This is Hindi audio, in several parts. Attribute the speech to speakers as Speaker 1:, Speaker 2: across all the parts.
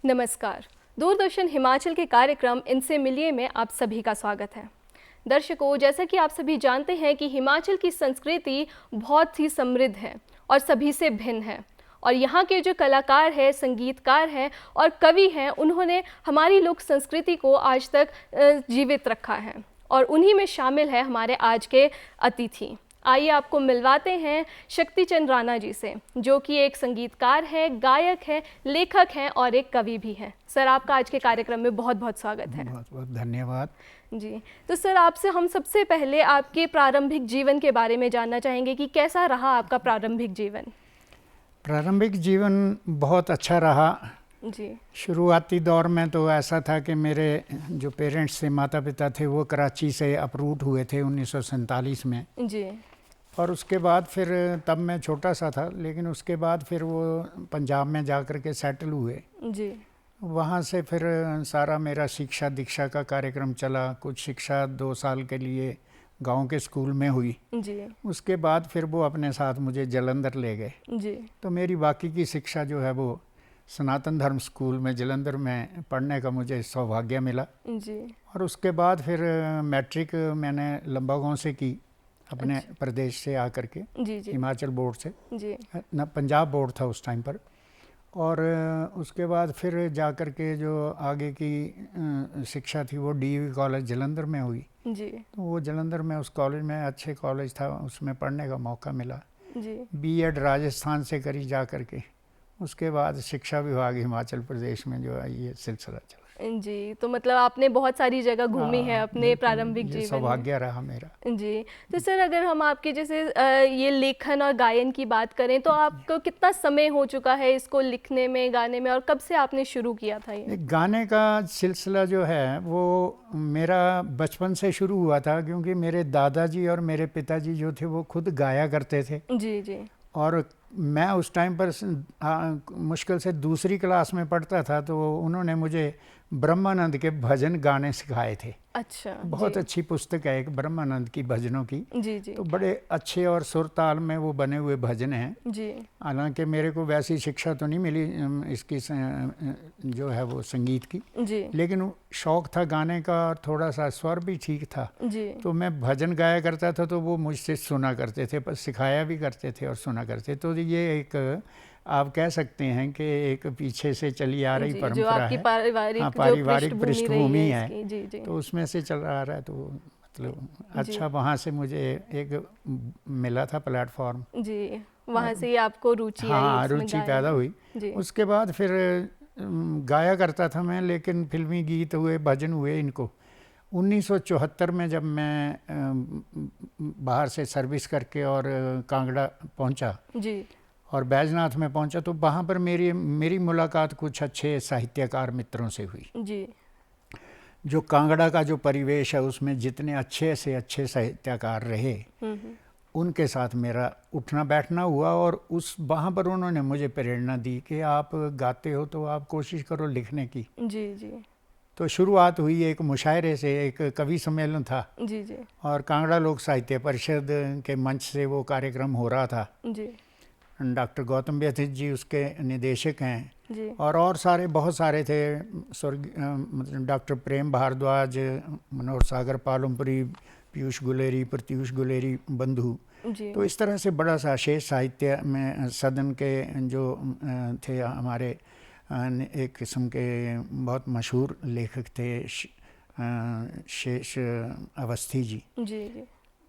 Speaker 1: नमस्कार। दूरदर्शन हिमाचल के कार्यक्रम इनसे मिलिए में आप सभी का स्वागत है। दर्शकों, जैसा कि आप सभी जानते हैं कि हिमाचल की संस्कृति बहुत ही समृद्ध है और सभी से भिन्न है। और यहाँ के जो कलाकार हैं, संगीतकार हैं और कवि हैं, उन्होंने हमारी लोक संस्कृति को आज तक जीवित रखा है और उन्हीं में शामिल है हमारे आज के अतिथि। आइए आपको मिलवाते हैं शक्ति चंद राणा जी से, जो कि एक संगीतकार है, गायक है, लेखक हैं और एक कवि भी हैं। सर, आपका आज के कार्यक्रम में बहुत बहुत स्वागत है।
Speaker 2: बहुत बहुत धन्यवाद
Speaker 1: जी। तो सर, आपसे हम सबसे पहले आपके प्रारंभिक जीवन के बारे में जानना चाहेंगे कि कैसा रहा आपका प्रारंभिक जीवन।
Speaker 2: प्रारंभिक जीवन बहुत अच्छा रहा
Speaker 1: जी।
Speaker 2: शुरुआती दौर में तो ऐसा था कि मेरे जो पेरेंट्स थे, माता पिता थे, वो कराची से अपरूट हुए थे 1947 में
Speaker 1: जी।
Speaker 2: और उसके बाद फिर तब मैं छोटा सा था, लेकिन उसके बाद फिर वो पंजाब में जा कर के सेटल हुए।
Speaker 1: जी।
Speaker 2: वहाँ से फिर सारा मेरा शिक्षा दीक्षा का कार्यक्रम चला। कुछ शिक्षा 2 साल के लिए गांव के स्कूल में हुई।
Speaker 1: जी।
Speaker 2: उसके बाद फिर वो अपने साथ मुझे जलंधर ले गए।
Speaker 1: जी।
Speaker 2: तो मेरी बाकी की शिक्षा जो है वो सनातन धर्म स्कूल में जलंधर में पढ़ने का मुझे सौभाग्य मिला।
Speaker 1: जी।
Speaker 2: और उसके बाद फिर मैट्रिक मैंने लंबागांव से की, अपने प्रदेश से आकर के।
Speaker 1: जी। जी।
Speaker 2: हिमाचल बोर्ड से,
Speaker 1: जी।
Speaker 2: ना पंजाब बोर्ड था उस टाइम पर। और उसके बाद फिर जा कर के जो आगे की शिक्षा थी वो डीएवी कॉलेज जलंधर में हुई।
Speaker 1: जी।
Speaker 2: तो वो जलंधर में उस कॉलेज में, अच्छे कॉलेज था, उसमें पढ़ने का मौका मिला।
Speaker 1: जी।
Speaker 2: बीएड राजस्थान से करी जा कर के। उसके बाद शिक्षा विभाग हिमाचल प्रदेश में जो है ये सिलसिला चला।
Speaker 1: जी। तो मतलब आपने बहुत सारी जगह घूमी है अपने प्रारंभिक जीवन में।
Speaker 2: सौभाग्य रहा मेरा।
Speaker 1: जी। तो सर, अगर हम आपके जैसे ये लेखन और गायन की बात करें तो आपको कितना समय हो चुका है इसको लिखने में, गाने में, और कब से आपने शुरू किया था ये?
Speaker 2: गाने का सिलसिला जो है वो मेरा बचपन से शुरू हुआ था, क्योंकि मेरे दादाजी और मेरे पिताजी जो थे वो खुद गाया करते थे।
Speaker 1: जी। जी।
Speaker 2: और मैं उस टाइम पर मुश्किल से दूसरी क्लास में पढ़ता था, तो उन्होंने मुझे ब्रह्मानंद के भजन गाने सिखाए थे।
Speaker 1: अच्छा।
Speaker 2: बहुत अच्छी पुस्तक है एक, ब्रह्मानंद की भजनों की।
Speaker 1: जी। जी।
Speaker 2: तो बड़े अच्छे और सुर ताल में वो बने हुए भजन हैं।
Speaker 1: जी।
Speaker 2: हालांकि मेरे को वैसी शिक्षा तो नहीं मिली इसकी जो है वो संगीत की,
Speaker 1: जी।
Speaker 2: लेकिन शौक़ था गाने का और थोड़ा सा स्वर भी ठीक था।
Speaker 1: जी।
Speaker 2: तो मैं भजन गाया करता था, तो वो मुझसे सुना करते थे, पर सिखाया भी करते थे और सुना करते। तो ये एक आप कह सकते हैं कि एक पीछे से चली आ रही परंपरा
Speaker 1: जो आपकी
Speaker 2: है।
Speaker 1: पारिवारिक
Speaker 2: पृष्ठभूमि है।
Speaker 1: जी। जी।
Speaker 2: तो उसमें से चल आ रहा है। तो मतलब अच्छा, वहाँ से मुझे एक मिला था प्लेटफॉर्म।
Speaker 1: जी। वहाँ से ही आपको रुचि आई?
Speaker 2: हाँ, रुचि पैदा हुई। उसके बाद फिर गाया करता था मैं, लेकिन फिल्मी गीत हुए, भजन हुए, इनको 1974 में जब मैं बाहर से सर्विस करके और कांगड़ा पहुँचा
Speaker 1: जी
Speaker 2: और बैजनाथ में पहुँचा, तो वहाँ पर मेरी मुलाकात कुछ अच्छे साहित्यकार मित्रों से हुई।
Speaker 1: जी।
Speaker 2: जो कांगड़ा का जो परिवेश है उसमें जितने अच्छे से अच्छे साहित्यकार रहे, उनके साथ मेरा उठना बैठना हुआ। और उस वहाँ पर उन्होंने मुझे प्रेरणा दी कि आप गाते हो तो आप कोशिश करो लिखने की।
Speaker 1: जी। जी।
Speaker 2: तो शुरुआत हुई एक मुशायरे से, एक कवि सम्मेलन था।
Speaker 1: जी। जी।
Speaker 2: और कांगड़ा लोक साहित्य परिषद के मंच से वो कार्यक्रम हो रहा था।
Speaker 1: जी।
Speaker 2: डॉक्टर गौतम व्यथित जी उसके निदेशक हैं।
Speaker 1: जी।
Speaker 2: और सारे बहुत सारे थे, मतलब डॉक्टर प्रेम भारद्वाज, मनोहर सागर पालमपुरी, पीयूष गुलेरी, प्रत्यूष गुलेरी बंधु। तो इस तरह से बड़ा सा शेष साहित्य में सदन के जो थे हमारे एक किस्म के बहुत मशहूर लेखक थे, शेष अवस्थी जी।
Speaker 1: जी।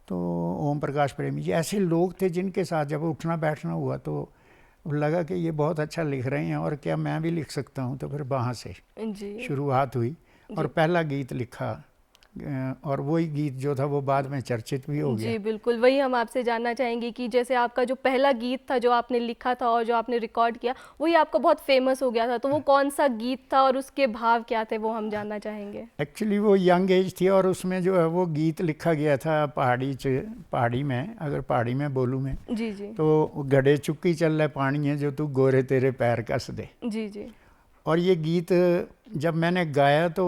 Speaker 2: तो ओम प्रकाश प्रेमी जी, ऐसे लोग थे जिनके साथ जब उठना बैठना हुआ तो लगा कि ये बहुत अच्छा लिख रहे हैं और क्या मैं भी लिख सकता हूँ। तो फिर वहाँ से शुरुआत हुई और पहला गीत लिखा, और वही गीत जो था वो बाद में चर्चित भी हो गया।
Speaker 1: जी बिल्कुल, वही हम आपसे जानना चाहेंगे कि जैसे आपका जो पहला गीत था जो आपने लिखा था और जो आपने रिकॉर्ड किया, वही आपका बहुत फेमस हो गया था, तो वो कौन सा गीत था और उसके भाव क्या थे, वो हम जानना चाहेंगे।
Speaker 2: एक्चुअली वो यंग एज थी और उसमें जो है वो गीत लिखा गया था पहाड़ी में, अगर पहाड़ी में बोलूँ मैं,
Speaker 1: जी जी,
Speaker 2: तो गड़े चुक्की चल रहे पानी है जो तू गोरे तेरे पैर कस दे।
Speaker 1: जी जी।
Speaker 2: और ये गीत जब मैंने गाया तो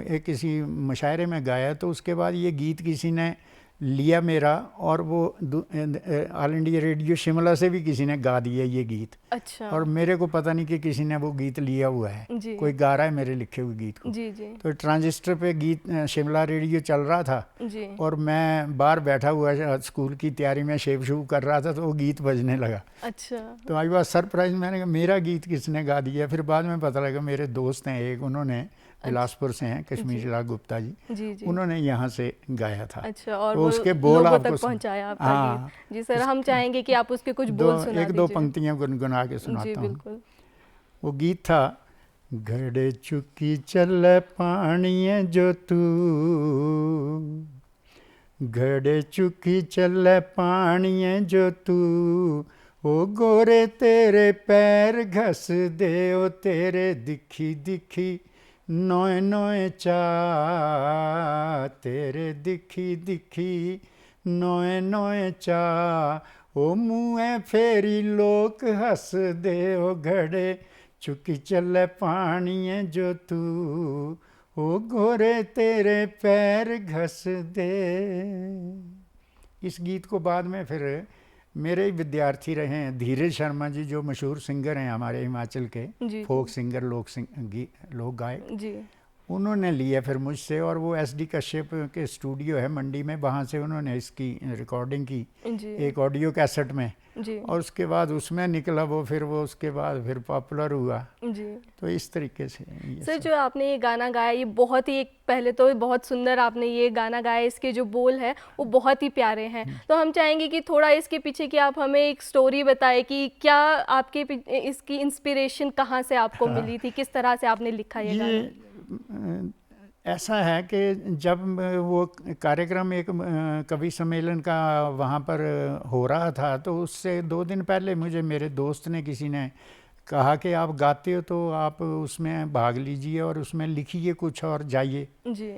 Speaker 2: एक किसी मुशायरे में गाया, तो उसके बाद ये गीत किसी ने लिया मेरा, और वो ऑल इंडिया रेडियो शिमला से भी किसी ने गा दिया ये गीत।
Speaker 1: अच्छा।
Speaker 2: और मेरे को पता नहीं कि किसी ने वो गीत लिया हुआ है, कोई गा रहा है मेरे लिखे हुए गीत को।
Speaker 1: जी जी।
Speaker 2: तो ट्रांजिस्टर पे गीत शिमला रेडियो चल रहा था
Speaker 1: जी।
Speaker 2: और मैं बाहर बैठा हुआ स्कूल की तैयारी में शेव शूव कर रहा था, तो वो गीत बजने लगा।
Speaker 1: अच्छा।
Speaker 2: तो आई वाज सरप्राइज, मैंने कहा मेरा गीत किसने गा दिया। फिर बाद में पता लगा मेरे दोस्त हैं एक, उन्होंने बिलासपुर से हैं, कश्मीर लाल गुप्ता जी, उन्होंने यहाँ से गाया था।
Speaker 1: अच्छा, और
Speaker 2: तो उसके बोल
Speaker 1: लोगों
Speaker 2: आपको
Speaker 1: तक पहुंचाया आपका
Speaker 2: हाँ
Speaker 1: गीत। जी सर, हम चाहेंगे कि आप उसके कुछ बोल सुना
Speaker 2: एक दो पंक्तियाँ गुनगुना के सुनाता हूँ। वो गीत था, घड़े चुकी चल पानी जो तू, घड़े चुकी चल पानी जो तू, ओ गोरे तेरे पैर घस दे, ओ तेरे दिखी दिखी नोए नोए चा, तेरे दिखी दिखी नोए नोए चा, ओ मुँह फेरी लोक हंस दे, ओ घड़े चुकी चल पानी जो तू, ओ गोरे तेरे पैर घस दे। इस गीत को बाद में फिर मेरे ही विद्यार्थी रहे हैं धीरज शर्मा जी, जो मशहूर सिंगर हैं हमारे हिमाचल के, फोक सिंगर, लोक गायक, उन्होंने लिया फिर मुझसे, और वो SD कश्यप के स्टूडियो है मंडी में, वहाँ से उन्होंने इसकी रिकॉर्डिंग की एक ऑडियो कैसेट में, और उसके बाद उसमें निकला वो, फिर वो उसके बाद फिर पॉपुलर हुआ जी। तो इस तरीके से
Speaker 1: सर जो आपने ये गाना गाया, ये बहुत ही, पहले तो बहुत सुंदर आपने ये गाना गाया, इसके जो बोल है वो बहुत ही प्यारे हैं। तो हम चाहेंगे कि थोड़ा इसके पीछे की आप हमें एक स्टोरी बताएं कि क्या आपके इसकी इंस्पिरेशन कहाँ से आपको मिली थी, किस तरह से आपने लिखा ये गाना?
Speaker 2: ऐसा है कि जब वो कार्यक्रम एक कवि सम्मेलन का वहाँ पर हो रहा था, तो उससे 2 दिन पहले मुझे मेरे दोस्त ने, किसी ने कहा कि आप गाते हो तो आप उसमें भाग लीजिए और उसमें लिखिए कुछ और जाइए जी।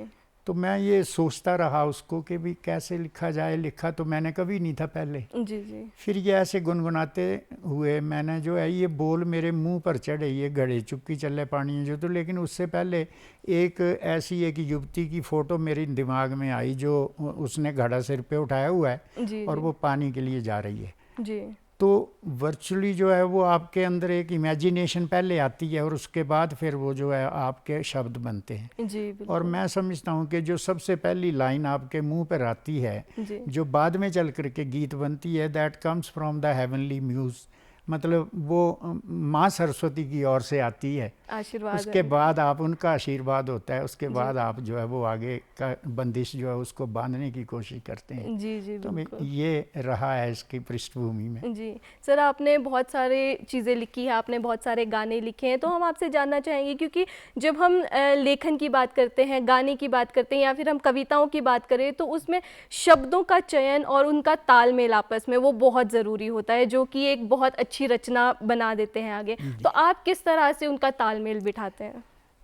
Speaker 2: तो मैं ये सोचता रहा उसको कि भी कैसे लिखा जाए, लिखा तो मैंने कभी नहीं था पहले जी जी। फिर ये ऐसे गुनगुनाते हुए मैंने जो है ये बोल मेरे मुंह पर चढ़े, ये घड़े चुपकी चले पानी जो, तो लेकिन उससे पहले एक ऐसी एक युवती की फ़ोटो मेरे दिमाग में आई, जो उसने घड़ा सिर पे उठाया हुआ है जी, और वो पानी के लिए जा रही है जी। तो वर्चुअली जो है वो आपके अंदर एक इमेजिनेशन पहले आती है और उसके बाद फिर वो जो है आपके शब्द बनते हैं जी। और मैं समझता हूँ कि जो सबसे पहली लाइन आपके मुंह पर आती है जो बाद में चल करके गीत बनती है, that comes from the heavenly muse, मतलब वो माँ सरस्वती की ओर से आती है, आशीर्वाद, उसके बाद आप उनका आशीर्वाद होता है, उसके बाद आप जो है वो आगे का बंदिश जो है उसको बांधने की कोशिश करते हैं जी जी। तो ये रहा है इसकी पृष्ठभूमि में
Speaker 1: जी। सर आपने बहुत सारे चीज़ें लिखी है, आपने बहुत सारे गाने लिखे हैं, तो हम आपसे जानना चाहेंगे, क्योंकि जब हम लेखन की बात करते हैं, गाने की बात करते हैं, या फिर हम कविताओं की बात करें, तो उसमें शब्दों का चयन और उनका तालमेल आपस में वो बहुत ज़रूरी होता है, जो कि एक बहुत अच्छी रचना बना देते हैं आगे। तो आप किस तरह से उनका तालमेल बिठाते हैं?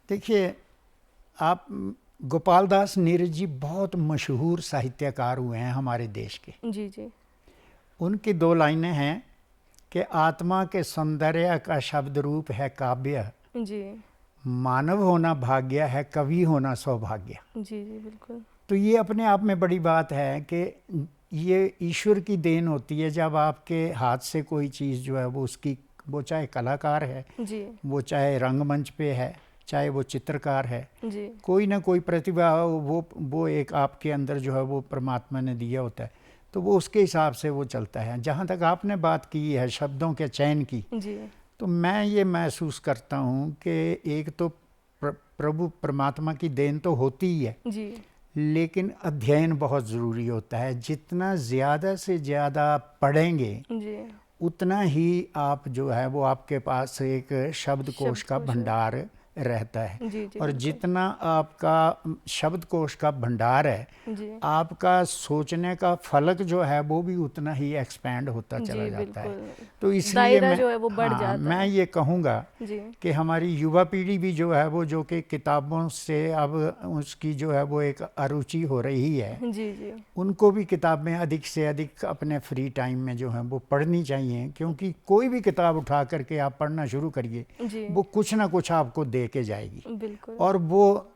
Speaker 2: देखिए, आप गोपाल दास नीरज जी बहुत मशहूर साहित्यकार हुए हैं हमारे देश के जी जी। उनकी 2 लाइनें हैं कि आत्मा के सौंदर्य का शब्द रूप है काव्य जी, मानव होना भाग्य है, कवि होना सौभाग्य जी जी। बिल्कुल। तो ये अपने आप में बड़ी बात है कि ये ईश्वर की देन होती है जब आपके हाथ से कोई चीज़ जो है वो उसकी, वो चाहे कलाकार है जी, वो चाहे रंगमंच पे है, चाहे वो चित्रकार है जी, कोई ना कोई प्रतिभा वो एक आपके अंदर जो है वो परमात्मा ने दिया होता है, तो वो उसके हिसाब से वो चलता है। जहाँ तक आपने बात की है शब्दों के चयन की जी, तो मैं ये महसूस करता हूँ कि एक तो प्रभु परमात्मा की देन तो होती ही है जी, लेकिन अध्ययन बहुत ज़रूरी होता है। जितना ज़्यादा से ज़्यादा पढ़ेंगे जी, उतना ही आप जो है वो आपके पास एक शब्दकोश का भंडार रहता है जी, जी, और जितना आपका शब्दकोश का भंडार है जी, आपका सोचने का फलक जो है वो भी उतना ही एक्सपैंड होता चला जाता है। तो इसलिए मैं
Speaker 1: जो है वो बढ़ जाता
Speaker 2: मैं
Speaker 1: है।
Speaker 2: ये कहूँगा कि हमारी युवा पीढ़ी भी जो है वो, जो कि किताबों से अब उसकी जो है वो एक अरुचि हो रही है जी, जी, उनको भी किताबें अधिक से अधिक अपने फ्री टाइम में जो है वो पढ़नी चाहिए, क्योंकि कोई भी किताब उठा करके आप पढ़ना शुरू करिए वो कुछ ना कुछ आपको दे लेके जाएगी।
Speaker 1: बिल्कुल।
Speaker 2: और वो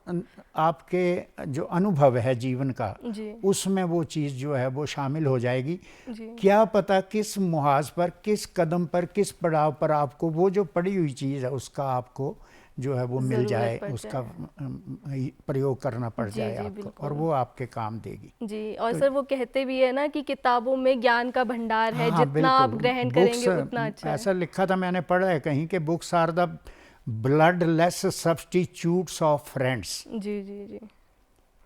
Speaker 2: आपके जो अनुभव है जीवन का, उसमें वो चीज़ जो है वो शामिल हो जाएगी। क्या पता किस मुहाज पर, किस कदम पर, किस पड़ाव पर आपको वो जो पड़ी हुई चीज़ है उसका आपको जो है वो मिल जाए, उसका प्रयोग करना पड़ जाए आपको, और वो आपके काम देगी।
Speaker 1: जी। और तो सर वो कहते भी है ना कि किताबों में ज्ञान का भंडार है, जितना आप ग्रहण करेंगे उतना अच्छा है।
Speaker 2: ऐसा लिखा था, मैंने पढ़ा है कहीं के, books are the bloodless substitutes of friends.
Speaker 1: जी जी जी।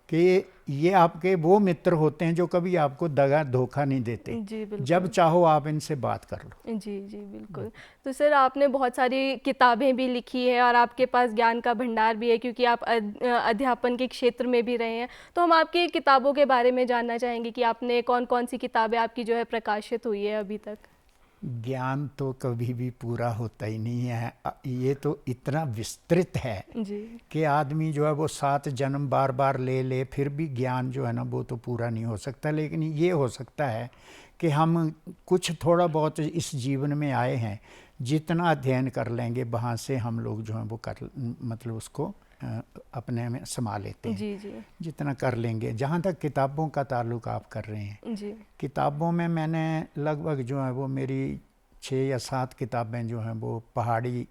Speaker 2: कि ये आपके वो मित्र होते हैं जो कभी आपको दगा धोखा नहीं देते।
Speaker 1: जी बिल्कुल।
Speaker 2: जब चाहो आप इनसे बात कर लो।
Speaker 1: जी जी बिल्कुल। तो सर आपने बहुत सारी किताबें भी लिखी है और आपके पास ज्ञान का भंडार भी है, क्योंकि आप अध्यापन के क्षेत्र में भी रहे हैं। तो हम आपकी किताबों के बारे में जानना चाहेंगे कि आपने कौन कौन सी किताबें आपकी जो है प्रकाशित हुई है अभी तक।
Speaker 2: ज्ञान तो कभी भी पूरा होता ही नहीं है, ये तो इतना विस्तृत है कि आदमी जो है वो 7 जन्म बार बार ले ले फिर भी ज्ञान जो है ना वो तो पूरा नहीं हो सकता। लेकिन ये हो सकता है कि हम कुछ थोड़ा बहुत इस जीवन में आए हैं, जितना अध्ययन कर लेंगे वहाँ से हम लोग जो है वो कर मतलब उसको अपने में समा लेते हैं।
Speaker 1: जी जी।
Speaker 2: जितना कर लेंगे। जहाँ तक किताबों का ताल्लुक आप कर रहे हैं
Speaker 1: जी।
Speaker 2: किताबों में मैंने लगभग जो है वो मेरी 6 या 7 किताबें जो हैं वो पहाड़ी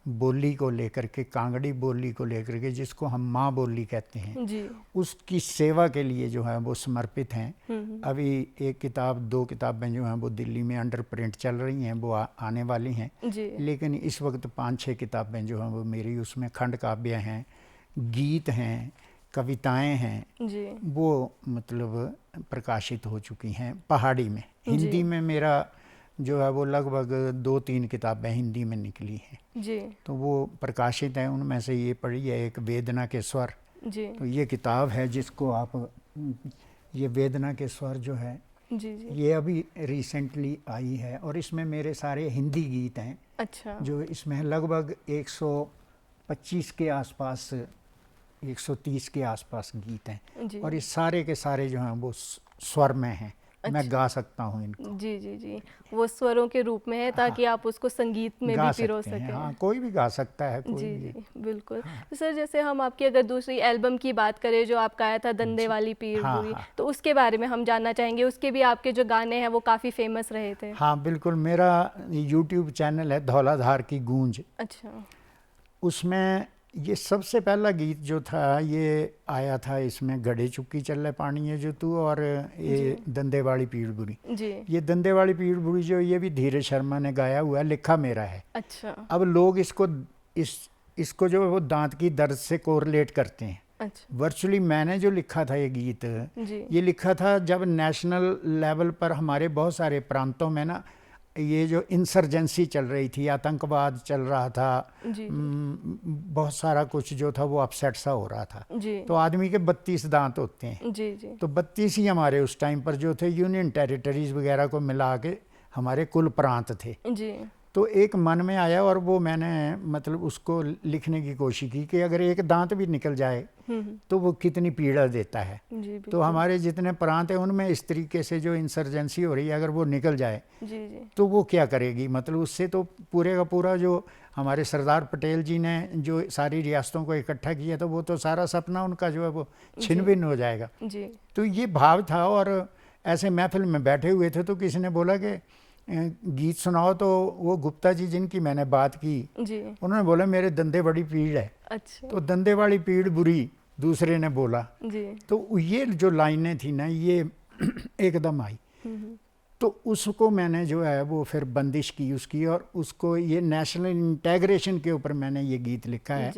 Speaker 2: बोली को लेकर के, कांगड़ी बोली को लेकर के, जिसको हम माँ बोली कहते हैं
Speaker 1: जी।
Speaker 2: उसकी सेवा के लिए जो है वो समर्पित हैं। अभी एक किताब 2 किताबें जो हैं वो दिल्ली में अंडर प्रिंट चल रही हैं, वो आने वाली हैं। लेकिन इस वक्त 5-6 किताबें जो हैं वो मेरी उसमें खंड काव्य हैं, गीत हैं, कविताएं हैं जी। वो मतलब प्रकाशित हो चुकी हैं पहाड़ी में। हिंदी में मेरा जो है वो लगभग 2-3 किताबें हिंदी में निकली हैं जी। तो वो प्रकाशित हैं। उनमें से ये पढ़ी है एक वेदना के स्वर जी। तो ये किताब है जिसको आप, ये वेदना के स्वर जो है जी जी। ये अभी रिसेंटली आई है और इसमें मेरे सारे हिंदी गीत हैं। अच्छा। जो इसमें लगभग 125 के आसपास, 130 के आसपास गीत हैं और ये सारे के सारे जो हैं वो स्वर में हैं। अच्छा। मैं गा सकता हूँ इनको। जी जी जी। वो स्वरों के रूप में है ताकि आप उसको संगीत में भी पिरो सकें। हाँ, कोई भी गा सकता है, कोई जी भी। जी बिल्कुल। हाँ। तो सर जैसे हम आपकी अगर दूसरी एल्बम की बात करें जो आपका आया था दंदे वाली पीर बुरी, हाँ। तो उसके बारे में हम जानना चाहेंगे। उसके भी आपके जो गाने हैं वो काफ़ी फेमस रहे थे। हाँ बिल्कुल। मेरा यूट्यूब चैनल है धौलाधार की गूंज। अच्छा। उसमें ये सबसे पहला गीत जो था ये आया था, इसमें गड़े चुक्की चल पानी है जो तू, और ये दंदेवाली पीड़ बुरी जी। ये दंदेवाली पीड़ बुरी जो ये भी धीरज शर्मा ने गाया हुआ है, लिखा मेरा है। अच्छा। अब लोग इसको जो वो दांत की दर्द से कोरिलेट करते हैं। अच्छा। वर्चुअली मैंने जो लिखा था ये गीत जी। ये लिखा था जब नेशनल लेवल पर हमारे बहुत सारे प्रांतों में ना ये जो इंसर्जेंसी चल रही थी, आतंकवाद चल रहा था, बहुत सारा कुछ जो था वो अपसेट सा हो रहा था जी। तो आदमी के 32 दांत होते हैं जी जी। तो 32 ही हमारे उस टाइम पर जो थे यूनियन टेरिटरीज वगैरह को मिला के हमारे कुल प्रांत थे जी। तो एक मन में आया और वो मैंने मतलब उसको लिखने की कोशिश की कि अगर एक दांत भी निकल जाए तो वो कितनी पीड़ा देता है। तो हमारे जितने प्रांत हैं उनमें इस तरीके से जो इंसर्जेंसी हो रही है अगर वो निकल जाए जी जी। तो वो क्या करेगी, मतलब उससे तो पूरे का पूरा जो हमारे सरदार पटेल जी ने जो सारी रियासतों को इकट्ठा किया तो वो तो सारा सपना उनका जो है वो छिन भिन्न हो जाएगा जी। तो ये भाव था। और ऐसे महफिल में बैठे हुए थे तो किसी ने बोला कि गीत सुनाओ, तो वो गुप्ता जी जिनकी मैंने बात की जी। उन्होंने बोला मेरे दंदे बड़ी पीड़ है। अच्छा। तो दंदे वाली पीड़ बुरी दूसरे ने बोला जी। तो ये जो लाइनें थी ना ये एकदम आई। तो उसको मैंने जो है वो फिर बंदिश की उसकी, और उसको ये नेशनल इंटेग्रेशन के ऊपर मैंने ये गीत लिखा है।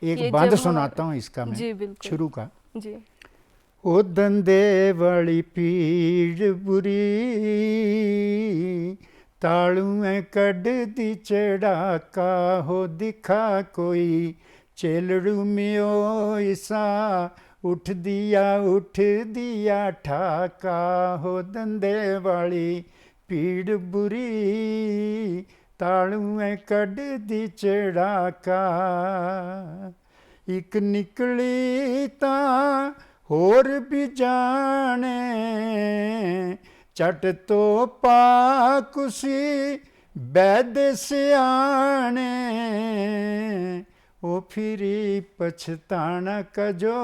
Speaker 2: एक बंद सुनाता हूँ इसका मैं शुरू का जी। ओ दंदे वाली पीड़ बुरी तालुएं कड दी चढ़ाका हो दिखा कोई चेलड़ू मियो इसा उठ दिया ठाका हो दंदे वाली पीड़ बुरी तालुएं कड दी चढ़ाका एक निकली ता होर भी जाने चट तो पाकुसी बैद सियाने ओ फिरी पछताना कजो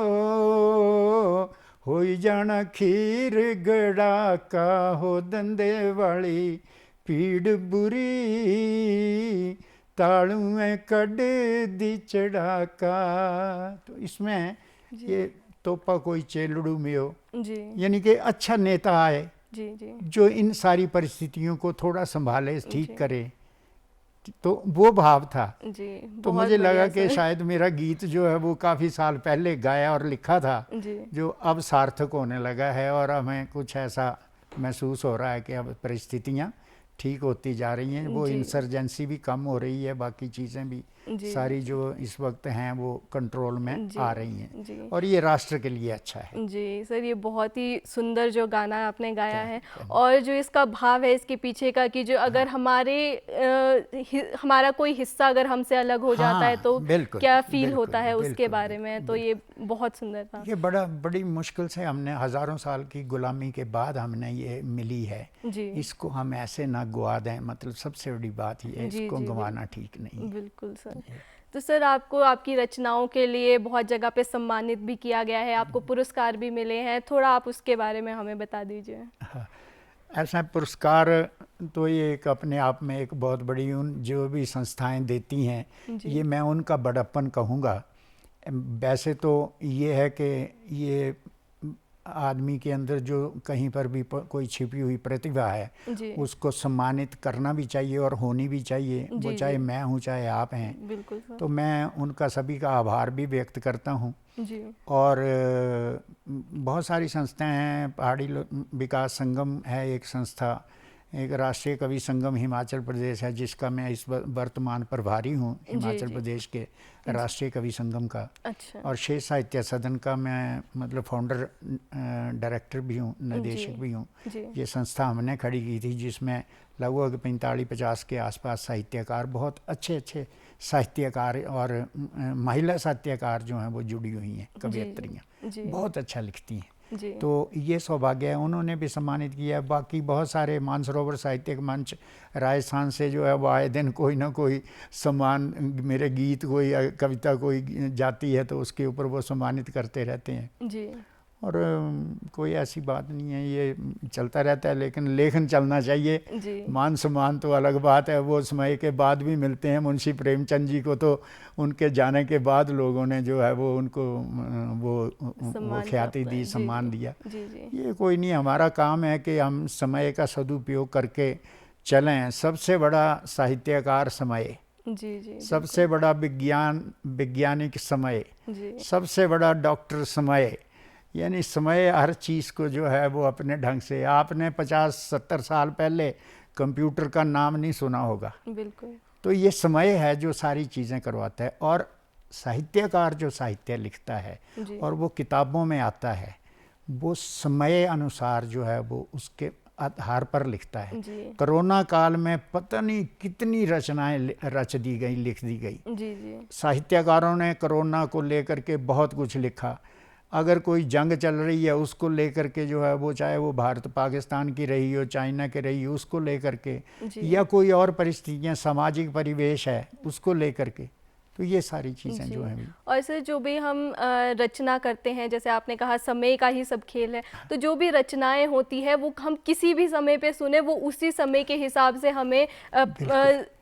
Speaker 2: होई जाना खीर गड़ा का हो धंधे वाली पीड़ बुरी तालू में कड दी चढ़ा का। तो इसमें ये तोपा कोई चेलड़ू में हो यानी कि अच्छा नेता आए जो इन सारी परिस्थितियों को थोड़ा संभाले, ठीक करे, तो वो भाव था जी। तो मुझे लगा कि शायद मेरा गीत जो है वो काफ़ी साल पहले गाया और लिखा था जो अब सार्थक होने लगा है और हमें कुछ ऐसा महसूस हो रहा है कि अब परिस्थितियाँ ठीक होती जा रही हैं, वो इंसर्जेंसी भी कम हो रही है, बाकी चीज़ें भी सारी जो इस वक्त हैं वो कंट्रोल में आ रही हैं और ये राष्ट्र के लिए अच्छा है।
Speaker 1: जी सर, ये बहुत ही सुंदर जो गाना आपने गाया है और जो इसका भाव है इसके पीछे का कि जो अगर हमारा कोई हिस्सा अगर हमसे अलग हो जाता है तो क्या फील होता है उसके बारे में, तो ये बहुत सुंदर था।
Speaker 2: ये बड़ी मुश्किल से हमने हज़ारों साल की गुलामी के बाद हमने ये मिली है, इसको हम ऐसे ना गवा दें, मतलब सबसे बड़ी बात ये है, इसको गंवाना ठीक नहीं।
Speaker 1: बिल्कुल सर। तो सर आपको आपकी रचनाओं के लिए बहुत जगह पे सम्मानित भी किया गया है, आपको पुरस्कार भी मिले हैं, थोड़ा आप उसके बारे में हमें बता दीजिए।
Speaker 2: ऐसा पुरस्कार तो ये एक अपने आप में एक बहुत बड़ी उन जो भी संस्थाएं देती हैं ये मैं उनका बड़प्पन कहूँगा। वैसे तो ये है कि ये आदमी के अंदर जो कहीं पर भी कोई छिपी हुई प्रतिभा है उसको सम्मानित करना भी चाहिए और होनी भी चाहिए, वो चाहे मैं हूँ चाहे आप हैं।
Speaker 1: बिल्कुल सर।
Speaker 2: तो मैं उनका सभी का आभार भी व्यक्त करता हूँ और बहुत सारी संस्थाएं हैं, पहाड़ी विकास संगम है एक संस्था, एक राष्ट्रीय कवि संगम हिमाचल प्रदेश है जिसका मैं इस वर्तमान प्रभारी हूँ हिमाचल प्रदेश के राष्ट्रीय कवि संगम का।
Speaker 1: अच्छा।
Speaker 2: और शेष साहित्य सदन का मैं मतलब फाउंडर डायरेक्टर भी हूँ, निदेशक भी हूँ। ये संस्था हमने खड़ी की थी जिसमें लगभग 45-50 के आसपास साहित्यकार, बहुत अच्छे साहित्यकार और महिला साहित्यकार जो हैं वो जुड़ी हुई हैं, कवियत्रियाँ बहुत अच्छा लिखती हैं। तो ये सौभाग्य है, उन्होंने भी सम्मानित किया। बाकी बहुत सारे मानसरोवर साहित्यिक मंच राजस्थान से जो है वो आए दिन कोई ना कोई सम्मान, मेरे गीत कोई कविता कोई जाती है तो उसके ऊपर वो सम्मानित करते रहते हैं जी। और कोई ऐसी बात नहीं है, ये चलता रहता है, लेकिन लेखन चलना चाहिए। मान सम्मान तो अलग बात है, वो समय के बाद भी मिलते हैं। मुंशी प्रेमचंद जी को तो उनके जाने के बाद लोगों ने जो है वो उनको वो ख्याति दी, सम्मान दिया। ये कोई नहीं, हमारा काम है कि हम समय का सदुपयोग करके चलें। सबसे बड़ा साहित्यकार समय, सबसे बड़ा वैज्ञानिक समय, सबसे बड़ा डॉक्टर समय, यानी समय हर चीज़ को जो है वो अपने ढंग से। आपने 50-70 साल पहले कंप्यूटर का नाम नहीं सुना होगा, बिल्कुल। तो ये समय है जो सारी चीज़ें करवाता है। और साहित्यकार जो साहित्य लिखता है और वो किताबों में आता है, वो समय अनुसार जो है वो उसके आधार पर लिखता है। कोरोना काल में पता नहीं कितनी रचनाएं रच दी गई, लिख दी गई। साहित्यकारों ने कोरोना को लेकर के बहुत कुछ लिखा। अगर कोई जंग चल रही है उसको लेकर के जो है वो, चाहे वो भारत पाकिस्तान की रही हो, चाइना की रही हो, उसको लेकर के, या कोई और परिस्थितियाँ, सामाजिक परिवेश है उसको लेकर के, तो ये सारी चीज़ें जो हैं।
Speaker 1: और सर जो भी हम रचना करते हैं, जैसे आपने कहा समय का ही सब खेल है, तो जो भी रचनाएं होती है वो हम किसी भी समय पे सुने वो उसी समय के हिसाब से हमें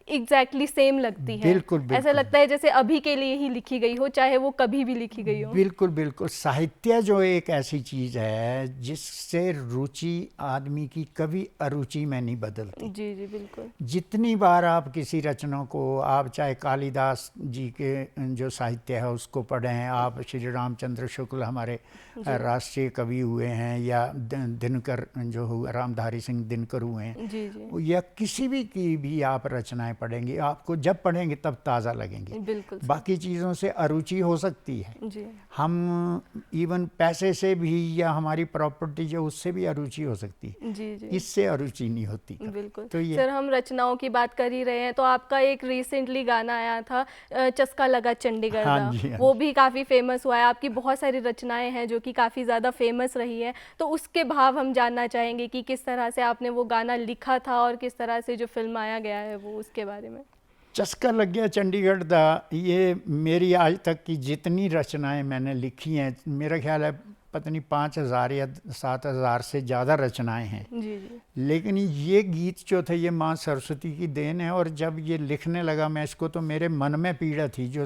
Speaker 1: एग्जैक्टली सेम लगती है। बिल्कुल। ऐसा लगता है जैसे अभी के लिए ही लिखी गई हो, चाहे वो कभी भी लिखी गई हो।
Speaker 2: बिल्कुल। साहित्य जो एक ऐसी चीज़ है जिससे रुचि आदमी की कभी अरुचि में नहीं बदलती।
Speaker 1: जी बिल्कुल।
Speaker 2: जितनी बार आप किसी रचना को, आप चाहे कालिदास जी के जो साहित्य है उसको पढ़ें, आप श्री रामचंद्र शुक्ल हमारे राष्ट्रीय कवि हुए हैं, या दिनकर जो हुआ, रामधारी सिंह दिनकर हुए हैं, या किसी भी की भी आप रचनाएं पढ़ेंगे, आपको जब पढ़ेंगे तब ताज़ा लगेंगे।
Speaker 1: बिल्कुल।
Speaker 2: बाकी चीज़ों से अरुचि हो सकती है जी। हम इवन पैसे से भी, या हमारी प्रॉपर्टी जो, उससे भी अरुचि हो सकती है जी। इससे अरुचि नहीं होती।
Speaker 1: बिल्कुल। तो सर हम रचनाओं की बात कर ही रहे हैं, तो आपका एक रिसेंटली गाना आया था चस्का लगा चंडीगढ़ का, वो भी काफ़ी फेमस हुआ है। आपकी बहुत सारी रचनाएं हैं जो कि काफ़ी ज़्यादा फेमस रही है, तो उसके भाव हम जानना चाहेंगे कि किस तरह से आपने वो गाना लिखा था और किस तरह से जो फिल्म आया गया है वो, उसके बारे में।
Speaker 2: चस्का लग गया चंडीगढ़ दा, ये मेरी आज तक की जितनी रचनाएं मैंने लिखी हैं, मेरा ख्याल है पता नहीं 5,000 या 7,000 से ज़्यादा रचनाएं हैं।
Speaker 1: जी जी।
Speaker 2: लेकिन ये गीत जो थे ये माँ सरस्वती की देन है। और जब ये लिखने लगा मैं इसको, तो मेरे मन में पीड़ा थी, जो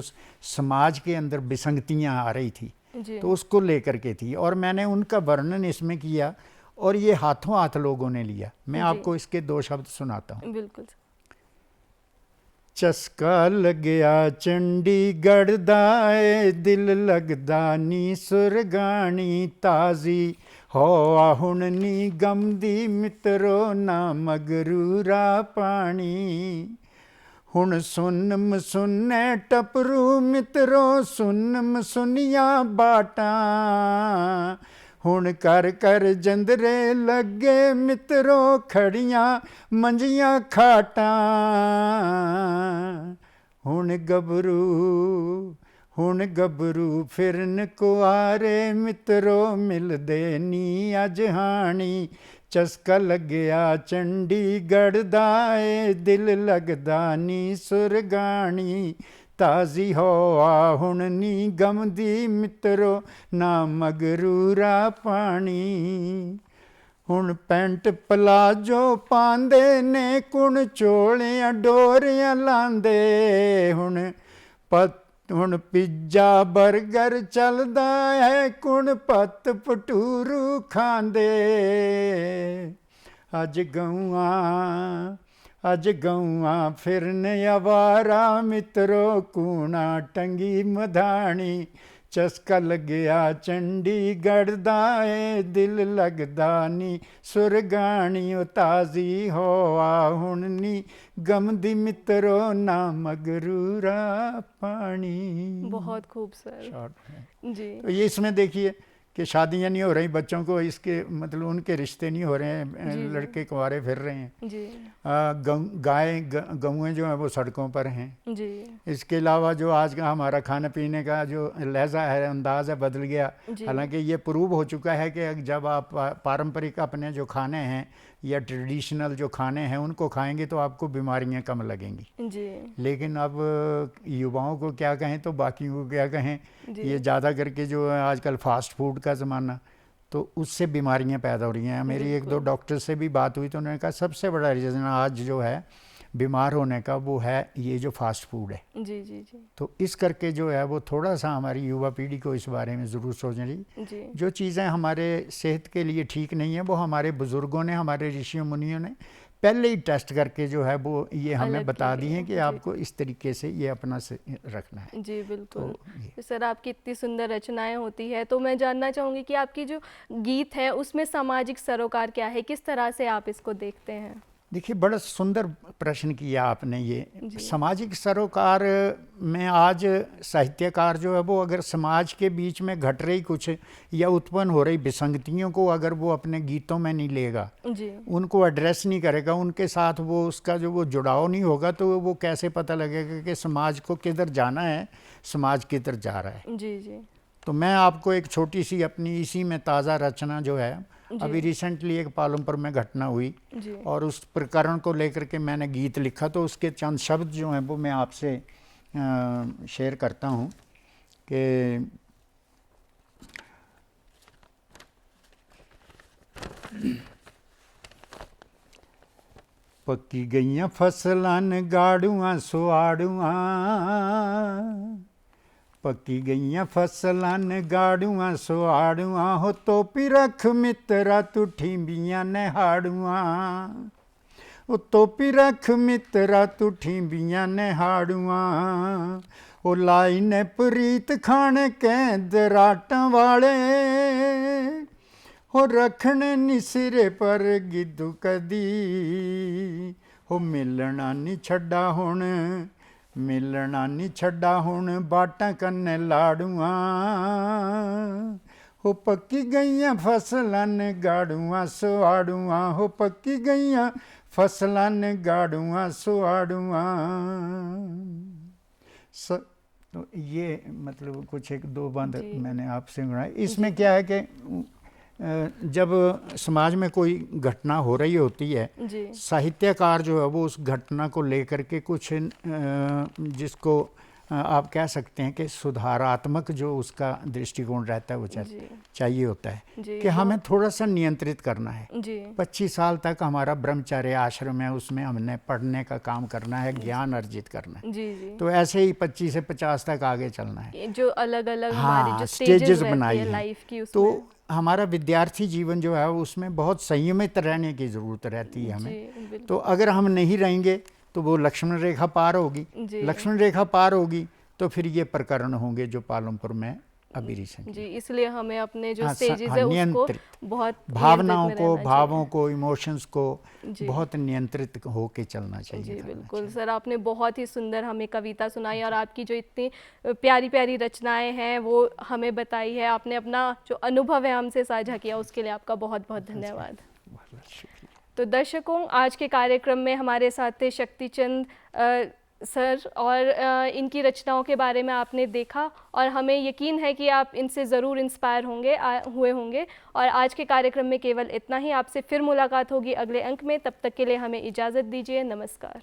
Speaker 2: समाज के अंदर विसंगतियाँ आ रही थी तो उसको लेकर के थी, और मैंने उनका वर्णन इसमें किया और ये हाथों हाथ लोगों ने लिया। मैं आपको इसके 2 शब्द सुनाता हूँ।
Speaker 1: बिल्कुल।
Speaker 2: चस्का लगया चंडीगढ़ दा ए, दिल लगदा नी सुरगानी ताजी हो हुण नी गमदी मित्रो ना मगरूरा पानी। हुण सुन सुने टपरू मित्रो सुन सुनिया बाटा। हुण कर कर जंदरे लगे मित्रो खड़ियां मंजियां खाटा। हुण गबरू फिरन कुआरे मित्रो मिलदे नी अज हाणी। चस्का लगया चंडीगढ़ दा ए, दिल लगदा नी सुरगानी ताजी होआ हुण नी गमदी मित्रो ना मगरूरा पानी। हुण पैंट पलाजो पांदे ने कुण चोलियां डोरियां लांदे। हुण पिज्जा बर्गर चलदा है कुण पत्त भटूरू खांदे। अज गऊआं फिरन अवारा मित्रो कूणा टंगी मधानी। चस्का लगया चंडीगढ़ दा ए, दिल लगदा नी सुरगानी ताजी होआ हुण नी गमदी मित्रो ना मगरूरा पानी।
Speaker 1: बहुत खूब सर जी।
Speaker 2: तो ये इसमें देखिए कि शादियां नहीं हो रही बच्चों को, इसके मतलब उनके रिश्ते नहीं हो रहे हैं, लड़के कुंवारे फिर रहे हैं
Speaker 1: जी।
Speaker 2: गौएं जो हैं वो सड़कों पर हैं
Speaker 1: जी।
Speaker 2: इसके अलावा जो आज का हमारा खाने पीने का जो लहजा है, अंदाज़ है, बदल गया। हालांकि ये प्रूव हो चुका है कि जब आप पारंपरिक अपने जो खाने हैं या ट्रेडिशनल जो खाने हैं उनको खाएंगे तो आपको बीमारियां कम लगेंगी
Speaker 1: जी।
Speaker 2: लेकिन अब युवाओं को क्या कहें तो बाकियों को क्या कहें, ये ज़्यादा करके जो है आजकल फास्ट फूड का ज़माना, तो उससे बीमारियां पैदा हो रही हैं। मेरी 1-2 डॉक्टर से भी बात हुई तो उन्होंने कहा सबसे बड़ा रीज़न आज जो है बीमार होने का वो है ये जो फास्ट फूड है।
Speaker 1: जी जी जी।
Speaker 2: तो इस करके जो है वो थोड़ा सा हमारी युवा पीढ़ी को इस बारे में ज़रूर सोचना चाहिए। जो चीज़ें हमारे सेहत के लिए ठीक नहीं है वो हमारे बुज़ुर्गों ने, हमारे ऋषियों मुनियों ने पहले ही टेस्ट करके जो है वो ये हमें बता दी हैं कि आपको इस तरीके से ये अपना से रखना है।
Speaker 1: जी बिल्कुल। तो सर आपकी इतनी सुंदर रचनाएं होती है तो मैं जानना चाहूँगी कि आपकी जो गीत है उसमें सामाजिक सरोकार क्या है, किस तरह से आप इसको देखते हैं?
Speaker 2: देखिए बड़ा सुंदर प्रश्न किया आपने। ये सामाजिक सरोकार में आज साहित्यकार जो है वो अगर समाज के बीच में घट रही कुछ या उत्पन्न हो रही विसंगतियों को अगर वो अपने गीतों में नहीं लेगा, उनको एड्रेस नहीं करेगा, उनके साथ वो उसका जो वो जुड़ाव नहीं होगा, तो वो कैसे पता लगेगा कि समाज को किधर जाना है, समाज किधर जा रहा है।
Speaker 1: जी जी।
Speaker 2: तो मैं आपको एक छोटी सी अपनी इसी में ताज़ा रचना जो है अभी रिसेंटली एक पालमपुर में घटना हुई और उस प्रकरण को लेकर के मैंने गीत लिखा, तो उसके चंद शब्द जो हैं वो मैं आपसे शेयर करता हूँ कि पक्की गईयां फसलां गाड़ुआं सुआड़ुआं, पक्की गईयां फसलां गाड़ुआं सुआड़ुआं, हो तोपी रख मित्रा तू ठींबियां नहाड़ुआं, ओ तोपी रख मित्रा तू ठींबियां नहाड़ुआं, ओ लाई ने प्रीत खाने के दराटां वाले, हो रखने नी सिरे पर गिद्दू कदी, हो मिलना नी छड्डा हुण, मिलना नी छड्डा हुण बाटां कन्ने लाड़ुआं, हो पक्की गईयां फसलां गाड़ुआं सुआड़ुआं, हो पक्की गईयां फसलां गाड़ुआं सुआड़ुआं। तो ये मतलब कुछ 1-2 बात मैंने आपसे सुनाई। इसमें क्या है कि जब समाज में कोई घटना हो रही होती है, साहित्यकार जो है वो उस घटना को लेकर के कुछ जिसको आप कह सकते हैं कि सुधारात्मक जो उसका दृष्टिकोण रहता है वो चाहिए होता है कि हमें थोड़ा सा नियंत्रित करना है। 25 साल तक हमारा ब्रह्मचर्य आश्रम है, उसमें हमने पढ़ने का काम करना है, ज्ञान अर्जित करना है। तो ऐसे ही 25 से 50 तक आगे चलना है,
Speaker 1: जो अलग अलग हमारी जो
Speaker 2: स्टेजेस बनाई है
Speaker 1: लाइफ की।
Speaker 2: तो हमारा विद्यार्थी जीवन जो है उसमें बहुत संयमित रहने की ज़रूरत रहती है हमें। तो अगर हम नहीं रहेंगे तो वो लक्ष्मण रेखा पार होगी, लक्ष्मण रेखा पार होगी तो फिर ये प्रकरण होंगे जो पालमपुर में अभी रिसेंट।
Speaker 1: इसलिए हमें अपने जो स्टेजेस है उसको बहुत
Speaker 2: भावनाओं को, भावों को, इमोशंस को बहुत नियंत्रित होके चलना चाहिए।
Speaker 1: बिल्कुल सर, आपने बहुत ही सुंदर हमें कविता सुनाई और आपकी जो इतनी प्यारी प्यारी रचनाएं हैं वो हमें बताई है। आपने अपना जो अनुभव है हमसे साझा किया, उसके लिए आपका बहुत बहुत धन्यवाद। तो दर्शकों, आज के कार्यक्रम में हमारे साथ थे शक्तिचंद सर और इनकी रचनाओं के बारे में आपने देखा और हमें यकीन है कि आप इनसे ज़रूर इंस्पायर हुए होंगे। और आज के कार्यक्रम में केवल इतना ही। आपसे फिर मुलाकात होगी अगले अंक में। तब तक के लिए हमें इजाज़त दीजिए। नमस्कार।